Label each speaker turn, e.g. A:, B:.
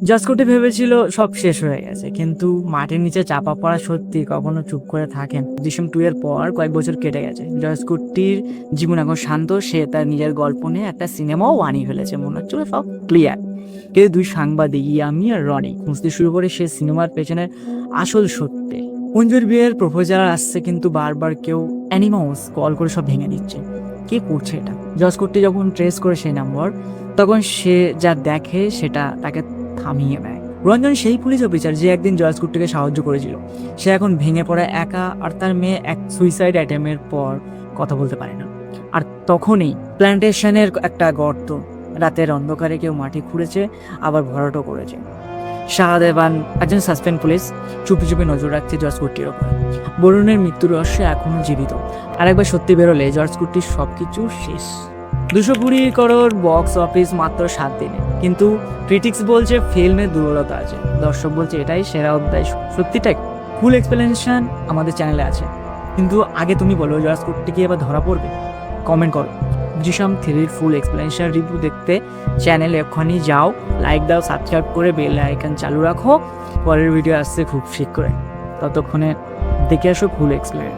A: জাসকোটি ভেবেছিল সব শেষ হয়ে গেছে, কিন্তু মাটির নিচে চাপা পড়া সত্যি কখনো চুপ করে থাকেন। দৃশ্যম 2 এর পর কয়েক বছর কেটে গেছে, জাসকোটির জীবন এখন শান্ত। সে তার নিজের গল্প নিয়ে একটা সিনেমাও বানিয়ে ফেলেছে, মনে হচ্ছিল সব ক্লিয়ার। কিন্তু দুই সাংবাদিক ইয়ামি আর রনি খুঁজতে শুরু করে সে সিনেমার পেছনের আসল সত্যি। অঞ্জুর বিয়ের প্রপোজাল আসছে, কিন্তু বারবার কেউ অ্যানিমাউস কল করে সব ভেঙে দিচ্ছে। কে করছে এটা? জাসকোটি যখন ট্রেস করে সেই নাম্বার, তখন সে যা দেখে সেটা তাকে থামিয়ে দেয়। রঞ্জন সেই পুলিশ অফিসার যে একদিন জর্জ কুট্টিকে সাহায্য করেছিল। সে এখন ভেঙে পড়ে একা, আর তার মেয়ে এক সুইসাইড অ্যাটেম্পের পর কথা বলতে পারে না। আর তখনই প্ল্যান্টেশনের একটা গর্ত, রাতের অন্ধকারে কেউ মাটি খুঁড়েছে, আবার ভরাটও করেছে। শাহদেবান, একজন সাসপেন্ড পুলিশ, চুপি চুপি নজর রাখছে জর্জ কুট্টির ওপর। বরুণের মৃত্যুর রহস্য এখনো জীবিত, আর একবার সত্যি বেরোলে জর্জ কুট্টির সবকিছু শেষ। 220 করোড় বক্স অফিস মাত্র 7 দিনে, কিন্তু ক্রিটিক্স বলছে ফিল্মে দুর্বলতা আছে, দর্শক বলছে এটাই সেরা অধ্যায়। সত্যিটাই ফুল এক্সপ্লেনেশন আমাদের চ্যানেলে আছে, কিন্তু আগে তুমি বলো জর্জ কুট্টি কি এবার ধরা পড়বে? কমেন্ট করো। দৃশ্যম 3 ফুল এক্সপ্লেনেশন রিভিউ দেখতে চ্যানেলে এক্ষুনি যাও, লাইক দাও, সাবস্ক্রাইব করে বেল আইকন চালু রাখো। পরের ভিডিও আসছে খুব শীঘ্রই, ততক্ষণে দেখে আসো ফুল এক্সপ্লেন।